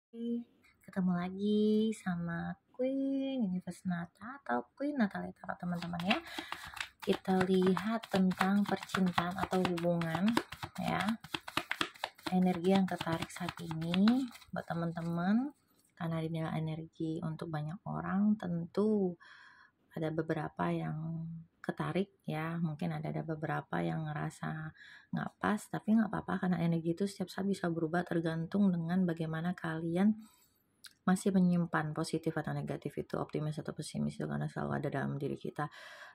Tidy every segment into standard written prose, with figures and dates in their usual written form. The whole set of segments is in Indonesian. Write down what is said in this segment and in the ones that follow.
Ketemu lagi sama Queen Universe Nata atau Queen Natalie Tarot teman-teman ya. Kita lihat tentang percintaan atau hubungan ya. Energi yang tertarik saat ini buat teman-teman, karena ini energi untuk banyak orang, tentu ada beberapa yang ketarik ya, mungkin ada beberapa yang ngerasa nggak pas, tapi nggak apa-apa karena energi itu setiap saat bisa berubah tergantung dengan bagaimana kalian masih menyimpan positif atau negatif itu, optimis atau pesimis itu, karena selalu ada dalam diri kita.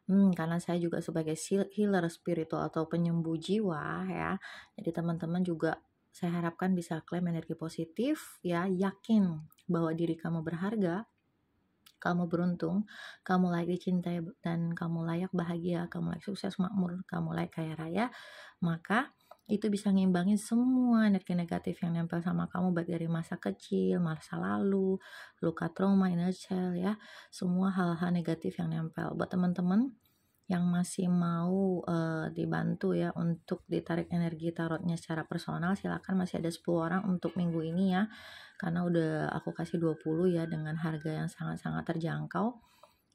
Karena saya juga sebagai healer spiritual atau penyembuh jiwa ya, jadi teman-teman juga saya harapkan bisa klaim energi positif ya, yakin bahwa diri kamu berharga, kamu beruntung, kamu layak dicintai dan kamu layak bahagia, kamu layak sukses makmur, kamu layak kaya raya. Maka itu bisa ngimbangin semua energi negatif yang nempel sama kamu, baik dari masa kecil, masa lalu, luka trauma, inner child ya, semua hal-hal negatif yang nempel. Buat teman-teman yang masih mau dibantu ya untuk ditarik energi tarotnya secara personal, silakan, masih ada 10 orang untuk minggu ini ya, karena udah aku kasih 20 ya dengan harga yang sangat-sangat terjangkau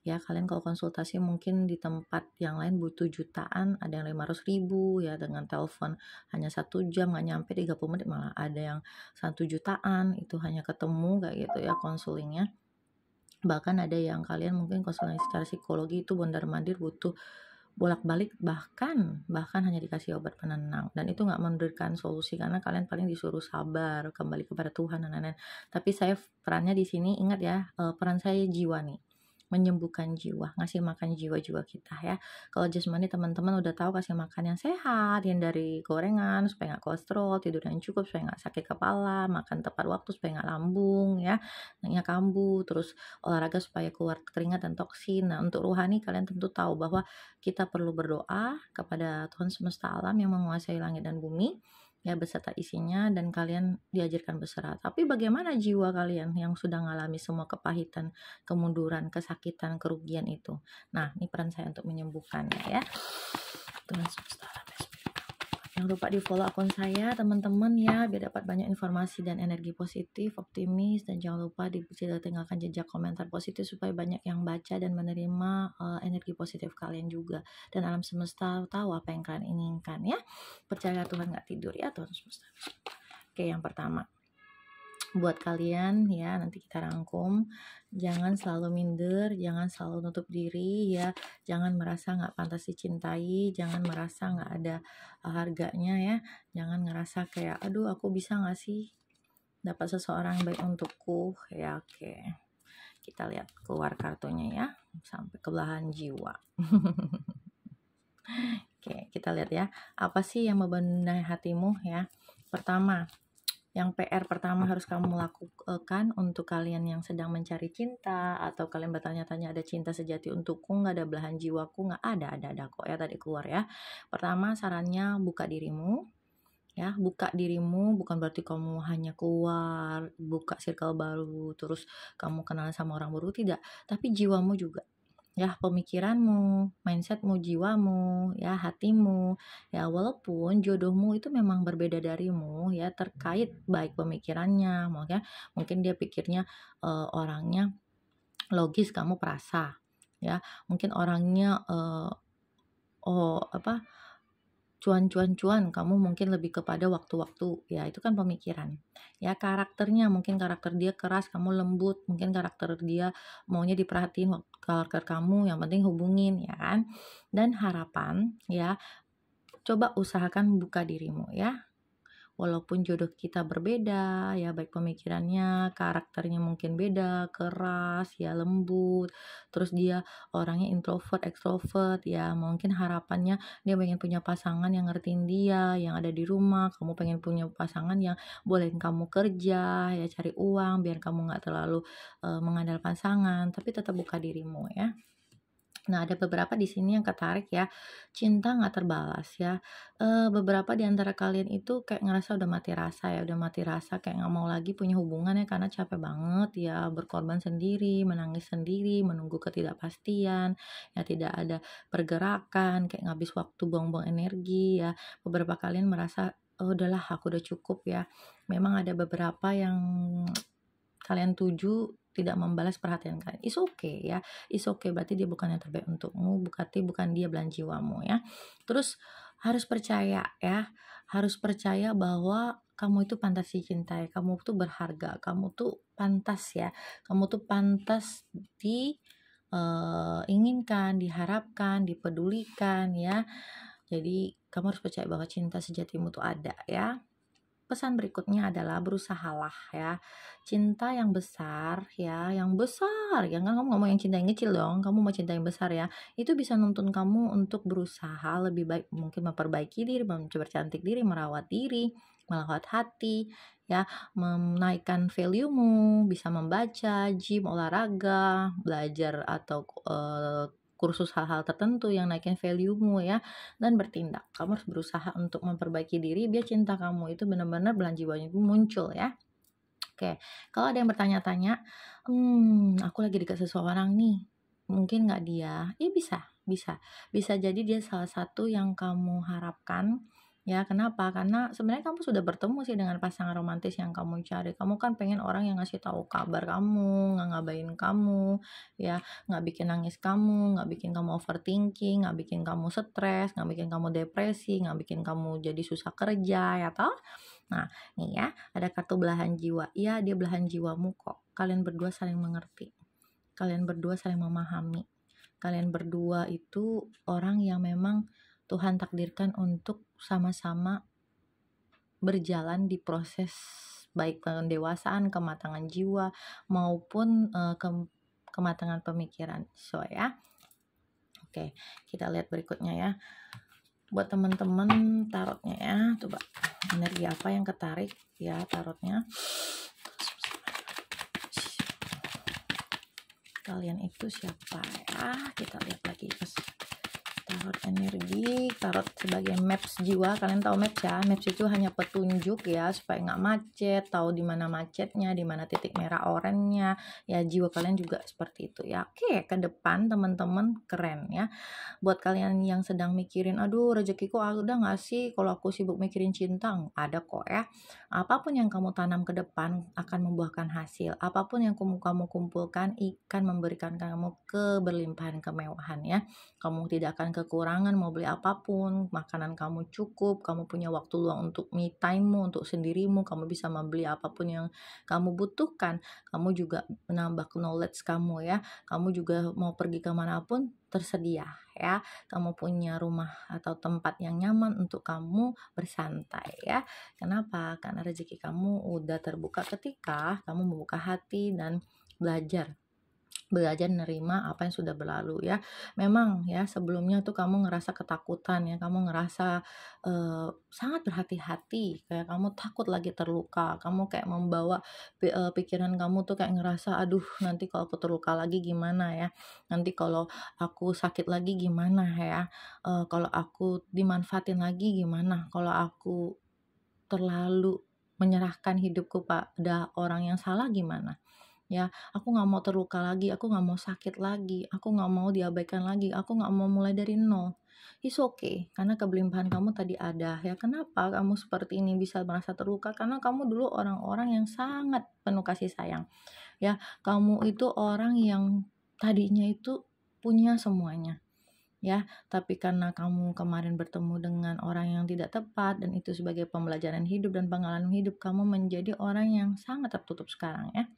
ya. Kalian kalau konsultasi mungkin di tempat yang lain butuh jutaan, ada yang 500.000 ya, dengan telepon hanya 1 jam nggak nyampe 30 menit, malah ada yang 1 jutaan itu hanya ketemu kayak gitu ya konsulingnya. Bahkan ada yang kalian mungkin konsultasi secara psikologi itu mondar-mandir butuh bolak-balik, bahkan hanya dikasih obat penenang, dan itu nggak memberikan solusi karena kalian paling disuruh sabar, kembali kepada Tuhan dan lain-lain. Tapi saya perannya di sini, ingat ya, peran saya jiwa nih, menyembuhkan jiwa, ngasih makan jiwa-jiwa kita ya. Kalau jasmani teman-teman udah tahu, kasih makan yang sehat, hindari gorengan supaya nggak kolesterol, tidur yang cukup supaya nggak sakit kepala, makan tepat waktu supaya nggak lambung ya, nggak kambuh, terus olahraga supaya keluar keringat dan toksin. Nah, untuk rohani kalian tentu tahu bahwa kita perlu berdoa kepada Tuhan semesta alam yang menguasai langit dan bumi ya, beserta isinya, dan kalian diajarkan berserah. Tapi bagaimana jiwa kalian yang sudah mengalami semua kepahitan, kemunduran, kesakitan, kerugian itu? Nah, ini peran saya untuk menyembuhkannya ya. Tuhan semesta alam. Jangan lupa di follow akun saya teman-teman ya, biar dapat banyak informasi dan energi positif, optimis, dan jangan lupa tinggalkan jejak komentar positif supaya banyak yang baca dan menerima energi positif kalian juga, dan alam semesta tahu apa yang kalian inginkan ya. Percaya Tuhan nggak tidur ya, Tuhan semesta. Oke, yang pertama buat kalian ya, nanti kita rangkum, jangan selalu minder, jangan selalu nutup diri ya, jangan merasa nggak pantas dicintai, jangan merasa nggak ada harganya ya, jangan ngerasa kayak aduh aku bisa nggak sih dapat seseorang yang baik untukku ya. Oke, kita lihat keluar kartunya ya sampai ke belahan jiwa. Oke, kita lihat ya, apa sih yang membenahi hatimu ya. Pertama, yang PR pertama harus kamu lakukan untuk kalian yang sedang mencari cinta, atau kalian bertanya-tanya ada cinta sejati untukku nggak, ada belahan jiwaku nggak, ada kok ya tadi keluar ya. Pertama sarannya, buka dirimu ya, buka dirimu bukan berarti kamu hanya keluar buka circle baru terus kamu kenalan sama orang baru, tidak, tapi jiwamu juga ya, pemikiranmu, mindsetmu, jiwamu, ya, hatimu, ya, walaupun jodohmu itu memang berbeda darimu, ya, terkait baik pemikirannya, mungkin dia pikirnya orangnya logis, kamu perasa, ya, mungkin orangnya cuan, kamu mungkin lebih kepada waktu-waktu, ya, itu kan pemikiran. Ya, karakternya, mungkin karakter dia keras, kamu lembut, mungkin karakter dia maunya diperhatiin, karakter kamu yang penting hubungin, ya kan. Dan harapan, ya, coba usahakan buka dirimu, ya. Walaupun jodoh kita berbeda, ya, baik pemikirannya, karakternya mungkin beda, keras, ya, lembut, terus dia orangnya introvert, extrovert, ya, mungkin harapannya dia pengen punya pasangan yang ngertiin dia, yang ada di rumah, kamu pengen punya pasangan yang bolehin kamu kerja, ya, cari uang, biar kamu nggak terlalu mengandalkan pasangan, tapi tetap buka dirimu, ya. Nah, ada beberapa di sini yang ketarik ya, cinta nggak terbalas ya. Beberapa di antara kalian itu kayak ngerasa udah mati rasa ya, udah mati rasa kayak nggak mau lagi punya hubungan ya, karena capek banget ya berkorban sendiri, menangis sendiri, menunggu ketidakpastian, ya, tidak ada pergerakan, kayak ngabis waktu, buang-buang energi ya. Beberapa kalian merasa, "Oh, udahlah aku udah cukup ya." Memang ada beberapa yang kalian tuju tidak membalas perhatian kalian. It's okay ya, it's okay, berarti dia bukan yang terbaik untukmu, berarti bukan dia belahan jiwamu ya. Terus harus percaya ya, harus percaya bahwa kamu itu pantas dicintai, kamu tuh berharga, kamu tuh pantas ya, kamu tuh pantas inginkan, diharapkan, dipedulikan ya. Jadi kamu harus percaya bahwa cinta sejatimu tuh ada ya. Pesan berikutnya adalah berusahalah ya. Cinta yang besar ya, yang besar. Jangan kamu ngomong yang cinta yang kecil dong. Kamu mau cinta yang besar ya. Itu bisa nuntun kamu untuk berusaha lebih baik, mungkin memperbaiki diri, mencoba cantik diri, merawat diri, merawat hati ya, menaikkan value-mu, bisa membaca, gym, olahraga, belajar atau kursus hal-hal tertentu yang naikin value-mu ya, dan bertindak. Kamu harus berusaha untuk memperbaiki diri biar cinta kamu itu benar-benar belahan jiwanya itu muncul ya. Oke, kalau ada yang bertanya-tanya, aku lagi dekat seseorang nih, mungkin nggak dia? Ya bisa jadi dia salah satu yang kamu harapkan. Ya, kenapa? Karena sebenarnya kamu sudah bertemu sih dengan pasangan romantis yang kamu cari. Kamu kan pengen orang yang ngasih tahu kabar kamu, nggak ngabain kamu, ya, nggak bikin nangis kamu, nggak bikin kamu overthinking, nggak bikin kamu stres, nggak bikin kamu depresi, nggak bikin kamu jadi susah kerja, ya toh? Nah, nih ya, ada kartu belahan jiwa. Iya, dia belahan jiwamu kok. Kalian berdua saling mengerti. Kalian berdua saling memahami. Kalian berdua itu orang yang memang Tuhan takdirkan untuk sama-sama berjalan di proses baik pendewasaan, kematangan jiwa maupun kematangan pemikiran. So ya. Oke, kita lihat berikutnya ya. Buat teman-teman tarotnya ya, coba energi apa yang ketarik ya tarotnya. Kalian itu siapa ya? Kita lihat lagi tarot energi, tarot sebagai maps jiwa. Kalian tahu maps ya? Maps itu hanya petunjuk ya, supaya nggak macet, tahu di mana macetnya, di mana titik merah oranye ya. Jiwa kalian juga seperti itu ya. Oke, ke depan teman-teman, keren ya. Buat kalian yang sedang mikirin, aduh rezekiku ada nggak sih kalau aku sibuk mikirin cinta? Ada kok ya. Apapun yang kamu tanam ke depan akan membuahkan hasil. Apapun yang kamu kumpulkan akan memberikan kamu keberlimpahan, kemewahan ya. Kamu tidak akan kekurangan mau beli apapun, makanan kamu cukup, kamu punya waktu luang untuk me time-mu, untuk sendirimu, kamu bisa membeli apapun yang kamu butuhkan. Kamu juga menambah knowledge kamu ya. Kamu juga mau pergi kemanapun tersedia ya. Kamu punya rumah atau tempat yang nyaman untuk kamu bersantai ya. Kenapa? Karena rezeki kamu udah terbuka ketika kamu membuka hati dan belajar nerima apa yang sudah berlalu ya. Memang ya sebelumnya tuh kamu ngerasa ketakutan ya, kamu ngerasa sangat berhati-hati, kayak kamu takut lagi terluka, kamu kayak membawa pikiran kamu tuh kayak ngerasa aduh nanti kalau aku terluka lagi gimana ya, nanti kalau aku sakit lagi gimana ya, kalau aku dimanfaatin lagi gimana, kalau aku terlalu menyerahkan hidupku pada orang yang salah gimana ya. Aku nggak mau terluka lagi, aku nggak mau sakit lagi, aku nggak mau diabaikan lagi, aku nggak mau mulai dari nol. It's okay, karena kebelimpahan kamu tadi ada ya. Kenapa kamu seperti ini bisa merasa terluka? Karena kamu dulu orang-orang yang sangat penuh kasih sayang ya. Kamu itu orang yang tadinya itu punya semuanya ya, tapi karena kamu kemarin bertemu dengan orang yang tidak tepat dan itu sebagai pembelajaran hidup dan pengalaman hidup, kamu menjadi orang yang sangat tertutup sekarang ya.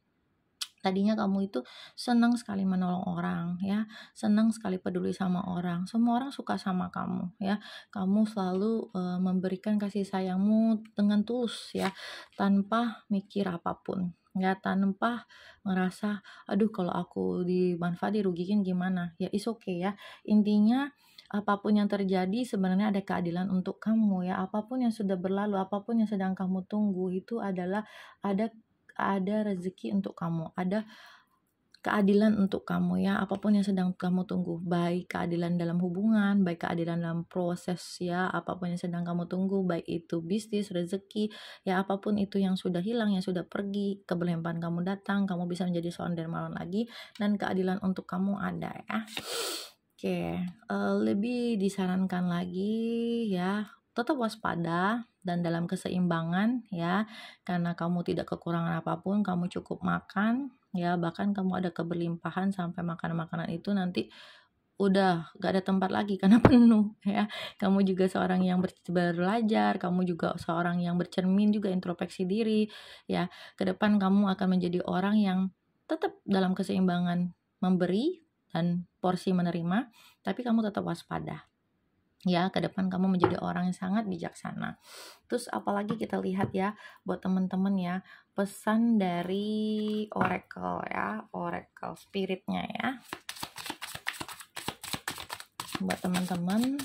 Tadinya kamu itu senang sekali menolong orang ya, senang sekali peduli sama orang, semua orang suka sama kamu ya. Kamu selalu memberikan kasih sayangmu dengan tulus ya, tanpa mikir apapun ya, tanpa merasa aduh kalau aku dimanfaat dirugikan gimana ya. It's okay ya, intinya apapun yang terjadi sebenarnya ada keadilan untuk kamu ya. Apapun yang sudah berlalu, apapun yang sedang kamu tunggu itu adalah ada rezeki untuk kamu, ada keadilan untuk kamu ya. Apapun yang sedang kamu tunggu, baik keadilan dalam hubungan, baik keadilan dalam proses ya, apapun yang sedang kamu tunggu, baik itu bisnis, rezeki ya, apapun itu yang sudah hilang, yang sudah pergi, keberlimpahan kamu datang, kamu bisa menjadi seorang dermawan lagi, dan keadilan untuk kamu ada ya. Oke, lebih disarankan lagi ya, tetap waspada dan dalam keseimbangan ya, karena kamu tidak kekurangan apapun, kamu cukup makan ya, bahkan kamu ada keberlimpahan sampai makanan-makanan itu nanti udah gak ada tempat lagi karena penuh ya. Kamu juga seorang yang belajar, kamu juga seorang yang bercermin juga, introspeksi diri ya. Ke depan kamu akan menjadi orang yang tetap dalam keseimbangan, memberi dan porsi menerima, tapi kamu tetap waspada. Ya, ke depan kamu menjadi orang yang sangat bijaksana. Terus apalagi kita lihat ya, buat teman-teman ya, pesan dari oracle ya, oracle spiritnya ya. Buat teman-teman,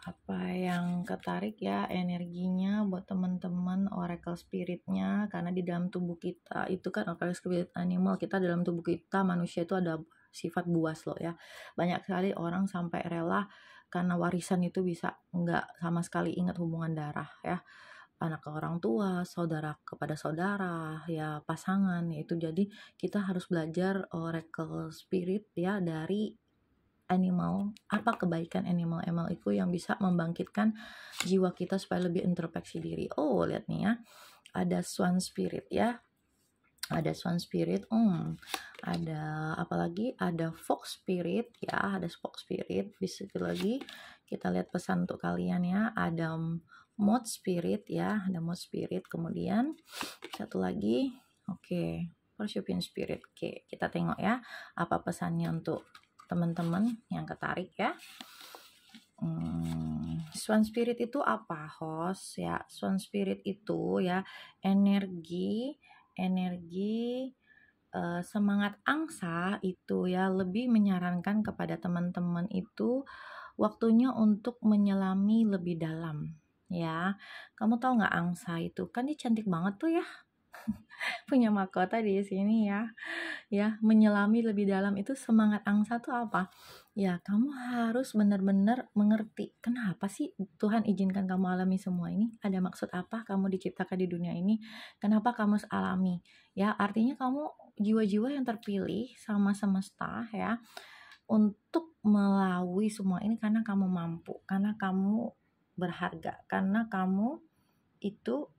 apa yang ketarik ya energinya buat teman-teman oracle spiritnya, karena di dalam tubuh kita itu kan oracle spirit animal, kita dalam tubuh kita manusia itu ada sifat buas loh ya. Banyak sekali orang sampai rela karena warisan itu bisa nggak sama sekali ingat hubungan darah ya, anak ke orang tua, saudara kepada saudara, ya pasangan, yaitu jadi kita harus belajar oracle spirit ya dari animal, apa kebaikan animal itu yang bisa membangkitkan jiwa kita supaya lebih introspeksi diri. Oh, lihat nih ya, ada swan spirit ya, ada swan spirit, ada apalagi, ada fox spirit ya, ada fox spirit. Bisa lagi kita lihat pesan untuk kalian ya, ada moth spirit ya, ada moth spirit. Kemudian satu lagi, oke, Scorpion spirit. Oke, kita tengok ya apa pesannya untuk teman-teman yang ketarik ya. Swan spirit itu apa, host ya? Swan spirit itu ya energi semangat angsa itu ya, lebih menyarankan kepada teman-teman itu waktunya untuk menyelami lebih dalam ya. Kamu tahu nggak angsa itu kan dia cantik banget tuh ya. Punya mahkota di sini ya. Ya, menyelami lebih dalam itu semangat angsa tuh apa? Ya, kamu harus benar-benar mengerti kenapa sih Tuhan izinkan kamu alami semua ini? Ada maksud apa kamu diciptakan di dunia ini? Kenapa kamu alami? Ya, artinya kamu jiwa-jiwa yang terpilih sama semesta ya untuk melalui semua ini karena kamu mampu, karena kamu berharga, karena kamu itu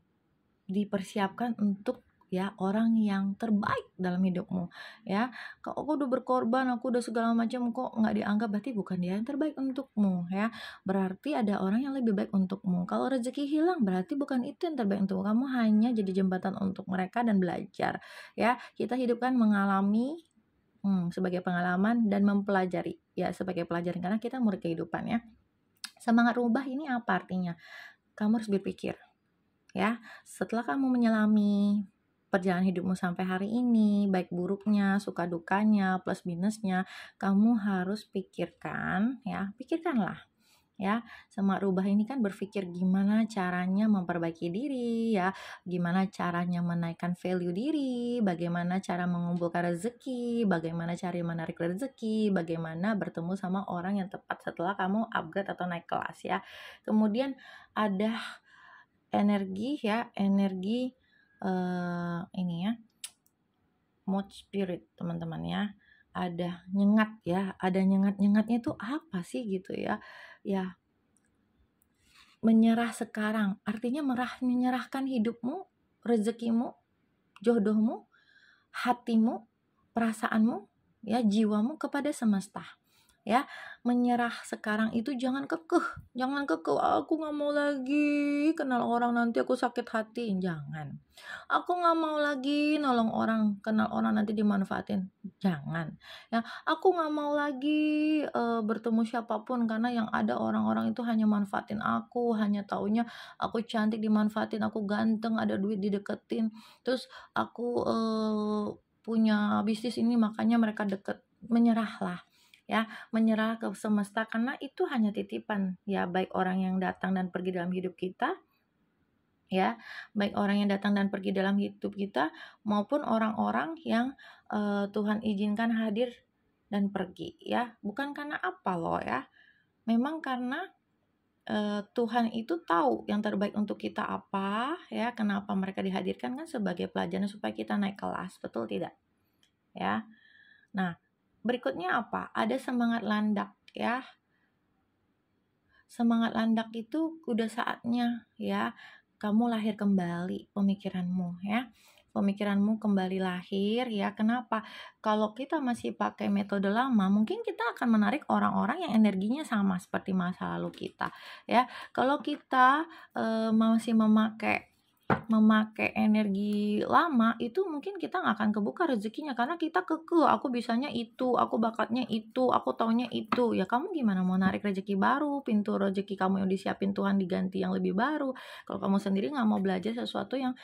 dipersiapkan untuk ya orang yang terbaik dalam hidupmu ya. Kalau aku udah berkorban, aku udah segala macam kok nggak dianggap, berarti bukan dia yang terbaik untukmu ya, berarti ada orang yang lebih baik untukmu. Kalau rezeki hilang berarti bukan itu yang terbaik untukmu, kamu hanya jadi jembatan untuk mereka dan belajar ya. Kita hidup kan mengalami sebagai pengalaman dan mempelajari ya, sebagai pelajaran karena kita murid kehidupan ya. Semangat rubah ini apa artinya? Kamu harus berpikir ya, setelah kamu menyelami perjalanan hidupmu sampai hari ini, baik buruknya, suka dukanya, plus minusnya, kamu harus pikirkan ya, pikirkanlah ya. Semangat rubah ini kan berpikir gimana caranya memperbaiki diri ya, gimana caranya menaikkan value diri, bagaimana cara mengumpulkan rezeki, bagaimana cara menarik rezeki, bagaimana bertemu sama orang yang tepat setelah kamu upgrade atau naik kelas ya. Kemudian ada energi ya, energi ini ya, mood spirit teman-teman ya. Ada nyengat ya, ada nyengat-nyengatnya itu apa sih gitu ya. Ya, menyerah sekarang, artinya menyerahkan hidupmu, rezekimu, jodohmu, hatimu, perasaanmu, ya jiwamu kepada semesta. Ya, menyerah sekarang itu jangan kekeh, aku nggak mau lagi kenal orang nanti aku sakit hati, jangan. Aku nggak mau lagi nolong orang, kenal orang nanti dimanfaatin, jangan. Ya, aku nggak mau lagi bertemu siapapun karena yang ada orang-orang itu hanya manfaatin aku, hanya taunya aku cantik dimanfaatin, aku ganteng ada duit dideketin, terus aku punya bisnis ini makanya mereka deket. Menyerahlah ya, menyerah ke semesta karena itu hanya titipan ya, baik orang yang datang dan pergi dalam hidup kita ya, baik orang yang datang dan pergi dalam hidup kita maupun orang-orang yang Tuhan izinkan hadir dan pergi ya, bukan karena apa loh ya, memang karena Tuhan itu tahu yang terbaik untuk kita apa ya. Kenapa mereka dihadirkan kan sebagai pelajaran supaya kita naik kelas, betul tidak ya. Nah, berikutnya apa? Ada semangat landak ya. Semangat landak itu udah saatnya ya kamu lahir kembali pemikiranmu ya. Pemikiranmu kembali lahir ya. Kenapa? Kalau kita masih pakai metode lama, mungkin kita akan menarik orang-orang yang energinya sama seperti masa lalu kita ya. Kalau kita masih memakai energi lama, itu mungkin kita nggak akan kebuka rezekinya karena kita kekeh, aku bisanya itu, aku bakatnya itu, aku taunya itu. Ya kamu gimana mau narik rezeki baru? Pintu rezeki kamu yang disiapin Tuhan diganti yang lebih baru. Kalau kamu sendiri nggak mau belajar sesuatu yang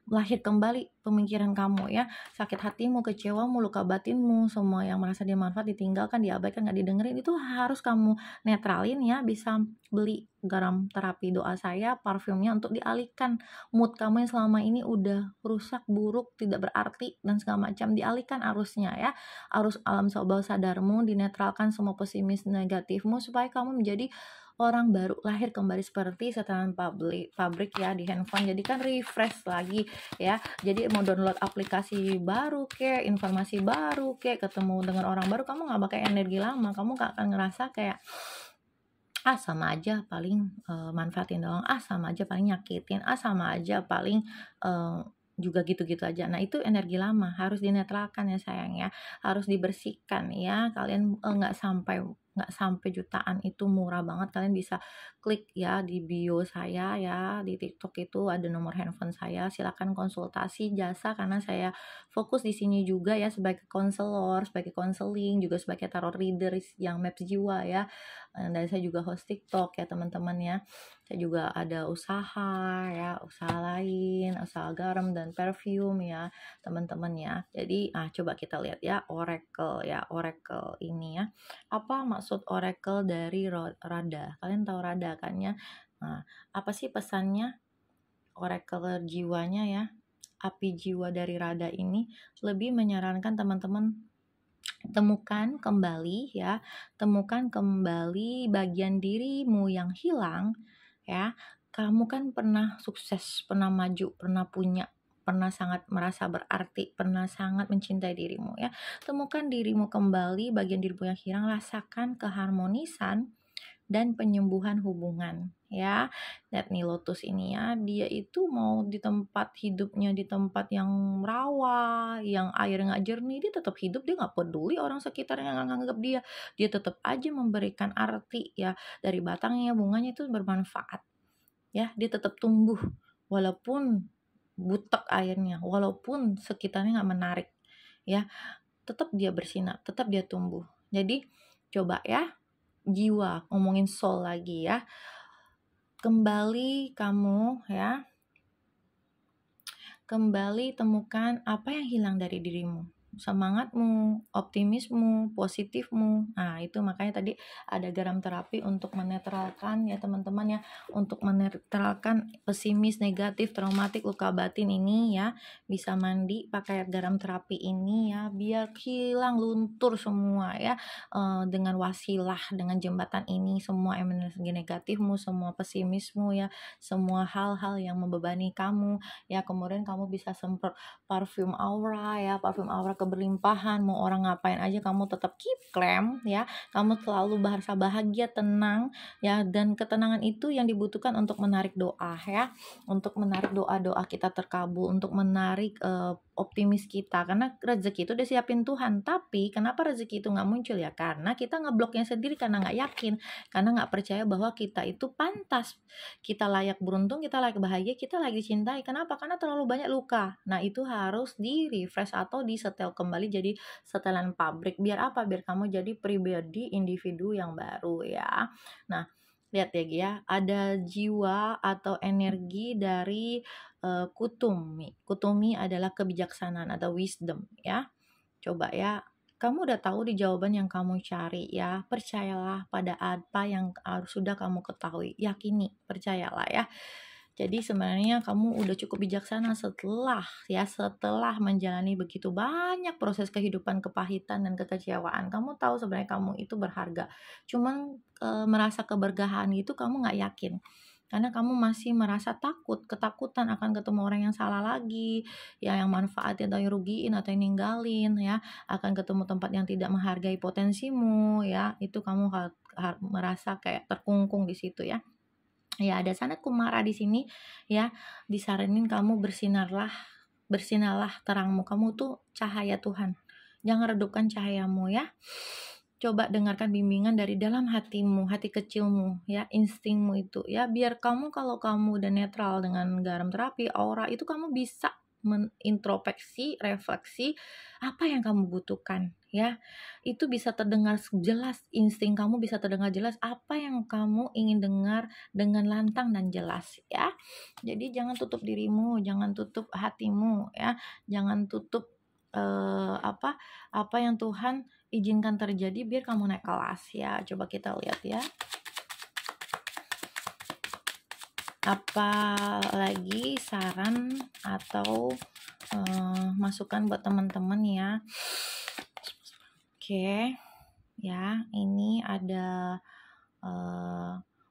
lahir kembali pemikiran kamu ya, sakit hatimu, kecewamu, luka batinmu, semua yang merasa dimanfaat, ditinggalkan, diabaikan, nggak didengerin, itu harus kamu netralin ya. Bisa beli garam terapi doa saya, parfumnya, untuk dialihkan mood kamu yang selama ini udah rusak, buruk, tidak berarti dan segala macam. Dialihkan arusnya ya, arus alam bawah sadarmu, dinetralkan semua pesimis negatifmu supaya kamu menjadi orang baru, lahir kembali seperti setelan pabrik ya di handphone. Jadi kan refresh lagi ya. Jadi mau download aplikasi baru kek, informasi baru kek, ketemu dengan orang baru, kamu nggak pakai energi lama, kamu nggak akan ngerasa kayak sama aja paling manfaatin doang, sama aja paling nyakitin, sama aja paling juga gitu-gitu aja. Nah itu energi lama, harus dinetralkan ya sayang ya, harus dibersihkan ya. Kalian nggak sampai jutaan, itu murah banget. Kalian bisa klik ya di bio saya ya, di TikTok itu ada nomor handphone saya, silakan konsultasi jasa karena saya fokus di sini juga ya sebagai konselor, sebagai konseling, juga sebagai tarot reader yang maps jiwa ya. Dan saya juga host TikTok ya teman-teman ya. Saya juga ada usaha ya, usaha lain, usaha garam dan perfume ya teman-teman ya. Jadi coba kita lihat ya oracle ya, oracle ini ya. Apa maksud oracle dari Rada? Kalian tahu Rada kan ya? Nah, apa sih pesannya oracle jiwanya ya? Api jiwa dari Rada ini lebih menyarankan teman-teman temukan kembali ya, temukan kembali bagian dirimu yang hilang ya. Kamu kan pernah sukses, pernah maju, pernah punya, pernah sangat merasa berarti, pernah sangat mencintai dirimu ya. Temukan dirimu kembali, bagian dirimu yang hilang, rasakan keharmonisan dan penyembuhan hubungan ya. Lihat nih lotus ini ya, dia itu mau di tempat hidupnya, di tempat yang rawa, yang air nggak jernih, dia tetap hidup, dia nggak peduli orang sekitar yang nggak nganggap dia tetap aja memberikan arti ya. Dari batangnya, bunganya itu bermanfaat ya, dia tetap tumbuh walaupun butek airnya, walaupun sekitarnya nggak menarik ya, tetap dia bersinar, tetap dia tumbuh. Jadi coba ya, jiwa, ngomongin soul lagi ya, kembali kamu ya, kembali temukan apa yang hilang dari dirimu, semangatmu, optimismu, positifmu. Nah itu makanya tadi ada garam terapi untuk menetralkan ya teman-teman ya, untuk menetralkan pesimis, negatif, traumatik, luka batin ini ya. Bisa mandi pakai garam terapi ini ya, biar hilang, luntur semua ya. Dengan wasilah, dengan jembatan ini, semua energi negatifmu, semua pesimismu ya, semua hal-hal yang membebani kamu ya. Kemudian kamu bisa semprot parfum aura ya, parfum aura keberlimpahan. Mau orang ngapain aja kamu tetap keep calm ya, kamu selalu bahasa bahagia, tenang ya. Dan ketenangan itu yang dibutuhkan untuk menarik doa ya, untuk menarik doa-doa kita terkabul, untuk menarik optimis kita, karena rezeki itu udah siapin Tuhan. Tapi kenapa rezeki itu nggak muncul ya? Karena kita ngebloknya sendiri, karena nggak yakin, karena nggak percaya bahwa kita itu pantas, kita layak beruntung, kita layak bahagia, kita layak dicintai. Kenapa? Karena terlalu banyak luka. Nah itu harus di refresh atau disetel kembali jadi setelan pabrik. Biar apa? Biar kamu jadi pribadi, individu yang baru ya. Nah lihat ya, ada jiwa atau energi dari Kutumi. Kutumi adalah kebijaksanaan atau wisdom ya. Coba ya, kamu udah tahu di jawaban yang kamu cari ya. Percayalah pada apa yang sudah kamu ketahui. Yakini, percayalah ya. Jadi sebenarnya kamu udah cukup bijaksana setelah menjalani begitu banyak proses kehidupan, kepahitan dan kekecewaan. Kamu tahu sebenarnya kamu itu berharga. Cuman merasa kebergahan itu kamu nggak yakin. karena kamu masih merasa ketakutan akan ketemu orang yang salah lagi, ya yang manfaatin atau yang rugiin atau yang ninggalin, ya akan ketemu tempat yang tidak menghargai potensimu, ya itu kamu merasa kayak terkungkung di situ ya. Ya ada Sanat Kumara di sini ya, disaranin kamu bersinarlah terangmu, kamu tuh cahaya Tuhan, jangan redupkan cahayamu ya. Coba dengarkan bimbingan dari dalam hatimu, hati kecilmu ya, instingmu itu ya, biar kamu kalau kamu udah netral dengan garam terapi aura itu, kamu bisa menintrospeksi, refleksi apa yang kamu butuhkan ya. Itu bisa terdengar jelas, insting kamu bisa terdengar jelas apa yang kamu ingin dengar dengan lantang dan jelas ya. Jadi jangan tutup dirimu, jangan tutup hatimu ya, jangan tutup apa yang Tuhan izinkan terjadi biar kamu naik kelas ya. Coba kita lihat ya, apa lagi saran atau masukan buat teman-teman ya. Oke ya, ini ada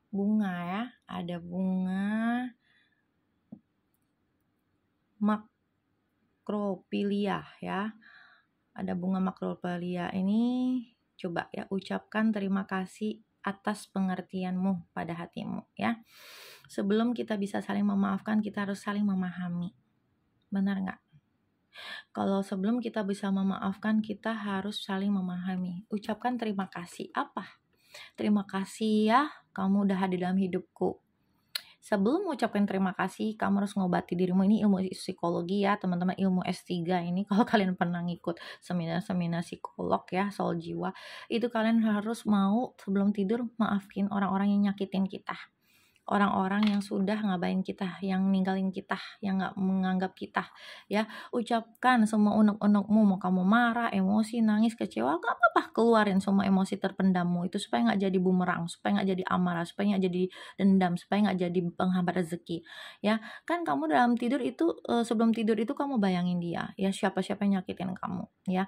bunga ya, ada bunga Macrophylla ya, ada bunga Macrophylla ini. Coba ya, ucapkan terima kasih atas pengertianmu pada hatimu ya. Sebelum kita bisa saling memaafkan, kita harus saling memahami, benar nggak? Kalau sebelum kita bisa memaafkan, kita harus saling memahami. Ucapkan terima kasih. Apa? Terima kasih ya, kamu udah hadir dalam hidupku. Sebelum mengucapkan terima kasih, kamu harus ngobati dirimu. Ini ilmu psikologi ya teman-teman, ilmu S3 ini. Kalau kalian pernah ngikut seminar-seminar psikolog ya, soal jiwa, itu kalian harus mau sebelum tidur maafin orang-orang yang nyakitin kita, orang-orang yang sudah ngabain kita, yang ninggalin kita, yang gak menganggap kita ya. Ucapkan semua unek-unekmu, mau kamu marah, emosi, nangis, kecewa, gak apa-apa, keluarin semua emosi terpendammu itu, supaya gak jadi bumerang, supaya gak jadi amarah, supaya gak jadi dendam, supaya gak jadi penghambat rezeki ya. Kan kamu dalam tidur itu, sebelum tidur itu kamu bayangin dia ya, siapa-siapa yang nyakitin kamu ya.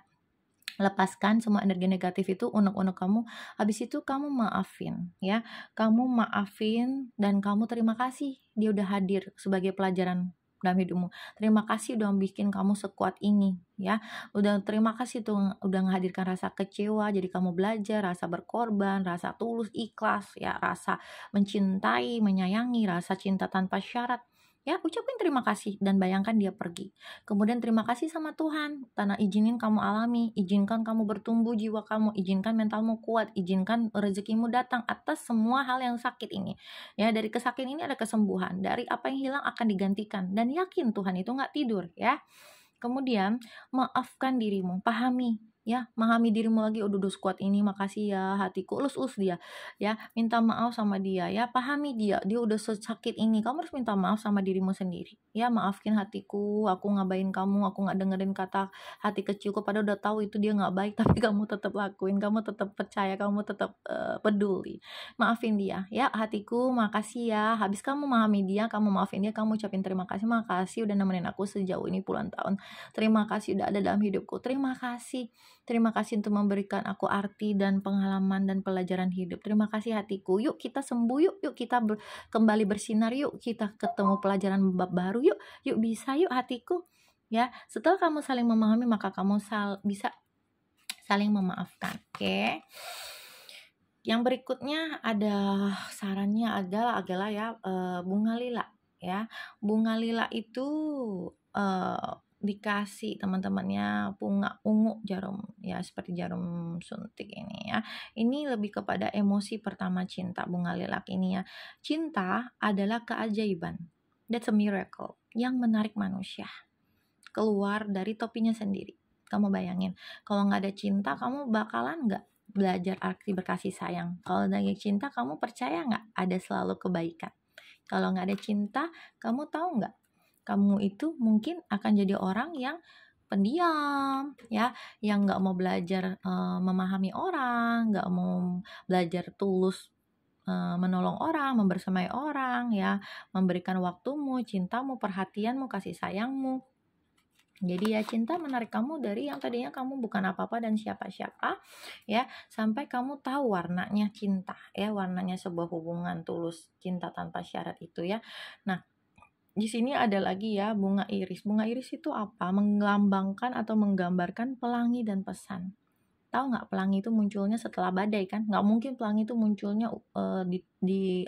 Lepaskan semua energi negatif itu, unek-unek kamu. Habis itu kamu maafin ya, kamu maafin dan kamu terima kasih dia udah hadir sebagai pelajaran dalam hidupmu. Terima kasih udah bikin kamu sekuat ini ya. Udah terima kasih tuh udah menghadirkan rasa kecewa, jadi kamu belajar rasa berkorban, rasa tulus, ikhlas ya, rasa mencintai, menyayangi, rasa cinta tanpa syarat. Ya, ucapin terima kasih dan bayangkan dia pergi. Kemudian terima kasih sama Tuhan, karena izinin kamu alami, izinkan kamu bertumbuh jiwa kamu, izinkan mentalmu kuat, izinkan rezekimu datang atas semua hal yang sakit ini. Ya, dari kesakitan ini ada kesembuhan, dari apa yang hilang akan digantikan, dan yakin Tuhan itu nggak tidur ya. Kemudian maafkan dirimu, pahami ya, memahami dirimu lagi. Udah sekuat ini, makasih ya hatiku, elus dia ya, minta maaf sama dia ya, pahami dia udah sesakit ini. Kamu harus minta maaf sama dirimu sendiri ya. Maafin hatiku, aku ngabain kamu, aku nggak dengerin kata hati kecilku, padahal udah tahu itu dia nggak baik, tapi kamu tetap lakuin, kamu tetap percaya, kamu tetap peduli. Maafin dia ya, hatiku makasih ya. Habis kamu memahami dia, kamu maafin dia, kamu ucapin terima kasih, makasih udah nemenin aku sejauh ini puluhan tahun, terima kasih udah ada dalam hidupku, terima kasih untuk memberikan aku arti dan pengalaman dan pelajaran hidup. Terima kasih hatiku. Yuk kita sembuh, yuk kita kembali bersinar, yuk kita ketemu pelajaran bab baru, yuk bisa, yuk hatiku ya. Setelah kamu saling memahami, maka kamu bisa saling memaafkan. Oke. Yang berikutnya ada sarannya adalah ya, bunga lila ya. Bunga lila itu dikasih teman-temannya bunga ungu jarum ya, seperti jarum suntik ini ya. Ini lebih kepada emosi pertama cinta. Bunga lilac ini ya, cinta adalah keajaiban, that's a miracle yang menarik manusia keluar dari topinya sendiri. Kamu bayangin, kalau nggak ada cinta, kamu bakalan nggak belajar arti berkasih sayang. Kalau dari cinta, kamu percaya nggak ada selalu kebaikan? Kalau nggak ada cinta, kamu tahu nggak, kamu itu mungkin akan jadi orang yang pendiam ya, yang nggak mau belajar memahami orang, nggak mau belajar tulus menolong orang, membersamai orang ya, memberikan waktumu, cintamu, perhatianmu, kasih sayangmu Jadi ya cinta menarik kamu dari yang tadinya kamu bukan apa-apa dan siapa-siapa, ya, sampai kamu tahu warnanya cinta, ya, warnanya sebuah hubungan tulus, cinta tanpa syarat itu ya. Nah, di sini ada lagi ya bunga iris. Bunga iris itu apa? Melambangkan atau menggambarkan pelangi dan pesan. Tahu nggak, pelangi itu munculnya setelah badai kan? Nggak mungkin pelangi itu munculnya di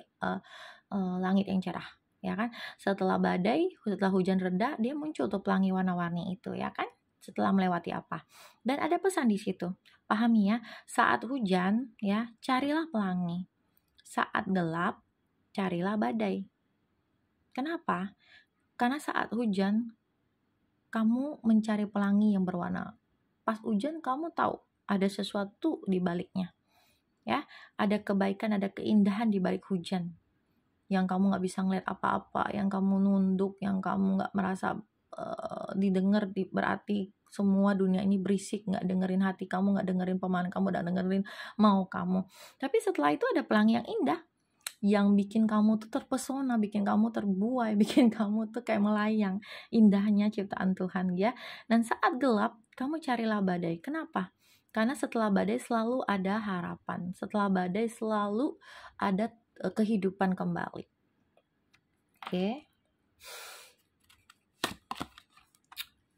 langit yang cerah, ya kan? Setelah badai, setelah hujan reda, dia muncul tuh pelangi warna-warni itu, ya kan? Setelah melewati apa? Dan ada pesan di situ. Pahami ya, saat hujan ya, carilah pelangi. Saat gelap, carilah badai. Kenapa? Karena saat hujan, kamu mencari pelangi yang berwarna. Pas hujan, kamu tahu ada sesuatu di baliknya. Ya, ada kebaikan, ada keindahan di balik hujan. Yang kamu nggak bisa ngeliat apa-apa, yang kamu nunduk, yang kamu nggak merasa didengar, berarti semua dunia ini berisik, nggak dengerin hati kamu, nggak dengerin pemahaman kamu, nggak dengerin mau kamu. Tapi setelah itu ada pelangi yang indah, yang bikin kamu tuh terpesona, bikin kamu terbuai, bikin kamu tuh kayak melayang. Indahnya ciptaan Tuhan ya. Dan saat gelap, kamu carilah badai. Kenapa? Karena setelah badai selalu ada harapan. Setelah badai selalu ada kehidupan kembali. Oke.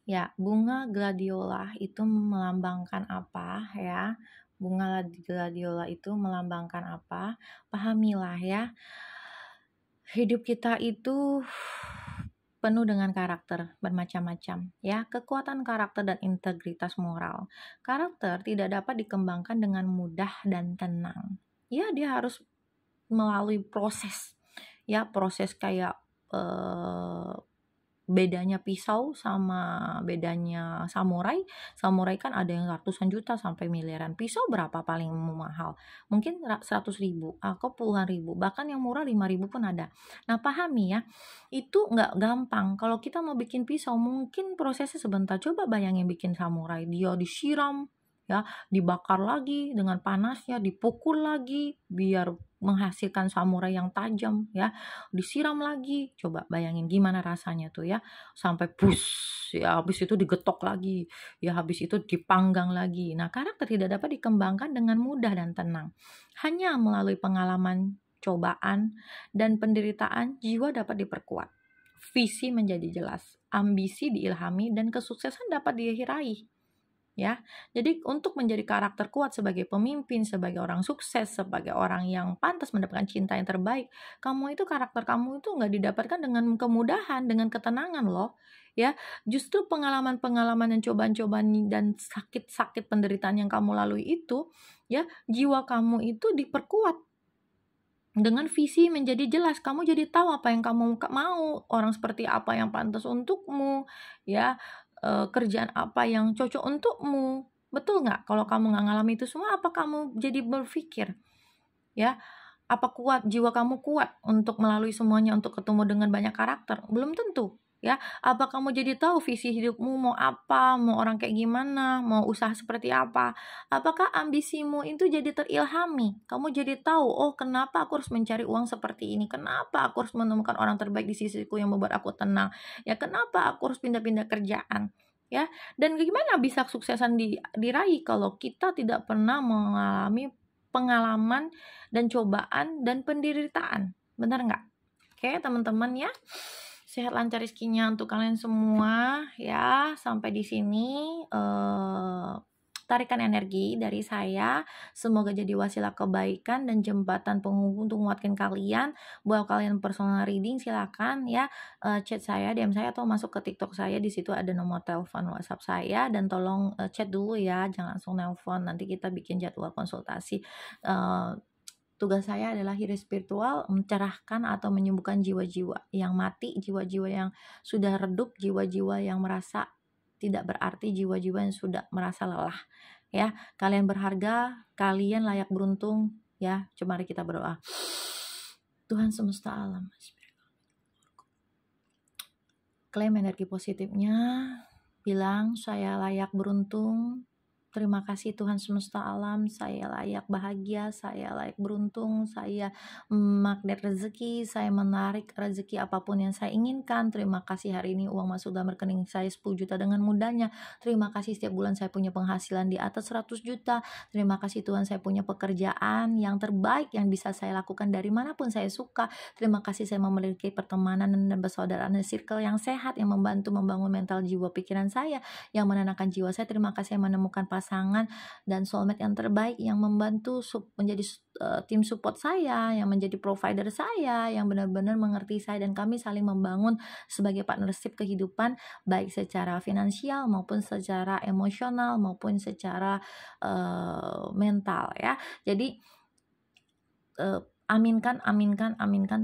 Ya, bunga gladiola itu melambangkan apa ya? Bunga gladiola itu melambangkan apa? Pahamilah ya. Hidup kita itu penuh dengan karakter bermacam-macam ya, kekuatan karakter dan integritas moral. Karakter tidak dapat dikembangkan dengan mudah dan tenang. Ya, dia harus melalui proses. Ya, proses kayak bedanya pisau sama bedanya samurai. Samurai kan ada yang ratusan juta sampai miliaran. Pisau berapa paling mahal? Mungkin 100.000 atau puluhan ribu. Bahkan yang murah 5.000 pun ada. Nah, pahami ya, itu nggak gampang. Kalau kita mau bikin pisau, mungkin prosesnya sebentar. Coba bayangin bikin samurai. Dia disiram, ya, dibakar lagi dengan panasnya, dipukul lagi biar menghasilkan samurai yang tajam ya, disiram lagi, coba bayangin gimana rasanya tuh ya, sampai pus ya, habis itu digetok lagi ya, habis itu dipanggang lagi. Nah, karakter tidak dapat dikembangkan dengan mudah dan tenang, hanya melalui pengalaman, cobaan, dan penderitaan jiwa dapat diperkuat, visi menjadi jelas, ambisi diilhami, dan kesuksesan dapat diraih. Ya, jadi untuk menjadi karakter kuat sebagai pemimpin, sebagai orang sukses, sebagai orang yang pantas mendapatkan cinta yang terbaik, karakter kamu itu nggak didapatkan dengan kemudahan, dengan ketenangan loh. Ya, justru pengalaman-pengalaman dan cobaan-cobaan dan sakit-sakit penderitaan yang kamu lalui itu, ya, jiwa kamu itu diperkuat. Dengan visi menjadi jelas, kamu jadi tahu apa yang kamu mau, orang seperti apa yang pantas untukmu, ya, kerjaan apa yang cocok untukmu. Betul nggak? Kalau kamu nggak ngalami itu semua, apa kamu jadi berpikir, ya, apa jiwa kamu kuat untuk melalui semuanya, untuk ketemu dengan banyak karakter? Belum tentu. Ya, apa kamu jadi tahu visi hidupmu mau apa, mau orang kayak gimana, mau usaha seperti apa? Apakah ambisimu itu jadi terilhami? Kamu jadi tahu, oh, kenapa aku harus mencari uang seperti ini? Kenapa aku harus menemukan orang terbaik di sisiku yang membuat aku tenang? Ya, kenapa aku harus pindah-pindah kerjaan? Ya, dan gimana bisa suksesan diraih kalau kita tidak pernah mengalami pengalaman dan cobaan dan penderitaan? Benar nggak? Oke, teman-teman ya. Sehat lancar rezekinya untuk kalian semua ya. Sampai di sini tarikan energi dari saya. Semoga jadi wasilah kebaikan dan jembatan penghubung untuk menguatkan kalian. Buat kalian personal reading, silakan ya, chat saya, DM saya, atau masuk ke TikTok saya. Di situ ada nomor telepon WhatsApp saya, dan tolong chat dulu ya, jangan langsung nelpon. Nanti kita bikin jadwal konsultasi. Tugas saya adalah hero spiritual, mencerahkan atau menyembuhkan jiwa-jiwa yang mati, jiwa-jiwa yang sudah redup, jiwa-jiwa yang merasa tidak berarti, jiwa-jiwa yang sudah merasa lelah. Ya, kalian berharga, kalian layak beruntung. Ya, mari kita berdoa. Tuhan semesta alam, klaim energi positifnya, bilang saya layak beruntung, Terima kasih Tuhan semesta alam, saya layak bahagia, saya layak beruntung, saya magnet rezeki, saya menarik rezeki apapun yang saya inginkan. Terima kasih hari ini uang masuk dalam rekening saya 10 juta dengan mudahnya. Terima kasih setiap bulan saya punya penghasilan di atas 100 juta. Terima kasih Tuhan saya punya pekerjaan yang terbaik yang bisa saya lakukan dari manapun saya suka. Terima kasih saya memiliki pertemanan dan persaudaraan dan circle yang sehat yang membantu membangun mental jiwa pikiran saya, yang menenangkan jiwa saya. Terima kasih saya menemukan pasangan dan soulmate yang terbaik yang membantu menjadi tim support saya, yang menjadi provider saya, yang benar-benar mengerti saya, dan kami saling membangun sebagai partnership kehidupan baik secara finansial maupun secara emosional maupun secara mental ya. Jadi aminkan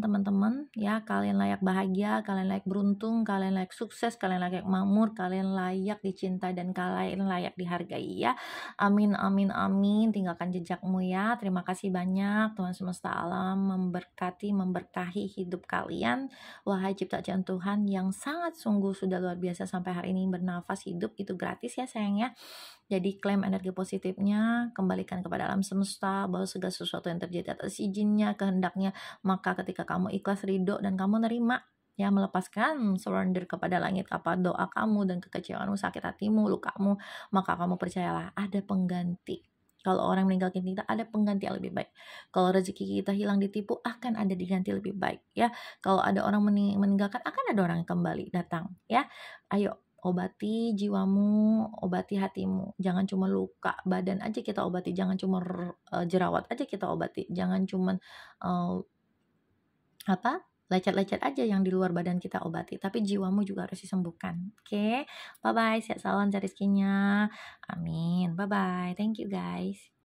teman-teman ya, kalian layak bahagia, kalian layak beruntung, kalian layak sukses, kalian layak makmur, kalian layak dicintai, dan kalian layak dihargai ya. Amin amin amin. Tinggalkan jejakmu ya. Terima kasih banyak. Tuhan semesta alam memberkahi hidup kalian, wahai ciptaan Tuhan yang sangat sungguh sudah luar biasa sampai hari ini bernafas hidup. Itu gratis ya sayang ya. Jadi klaim energi positifnya, kembalikan kepada alam semesta bahwa segala sesuatu yang terjadi atas izinnya, kehendaknya. Maka ketika kamu ikhlas, ridho, dan kamu nerima, ya, melepaskan, surrender kepada langit apa doa kamu dan kekecewaanmu, sakit hatimu, lukamu, maka kamu percayalah ada pengganti. Kalau orang meninggalkan kita, ada pengganti yang lebih baik. Kalau rezeki kita hilang ditipu, akan ada diganti lebih baik ya. Kalau ada orang meninggalkan, akan ada orang yang kembali datang ya. Ayo, obati jiwamu, obati hatimu. Jangan cuma luka badan aja kita obati, jangan cuma jerawat aja kita obati, jangan cuma lecet-lecet aja yang di luar badan kita obati, tapi jiwamu juga harus disembuhkan. Oke, bye bye, sehat selalu cari rezekinya. Amin. Bye bye. Thank you guys.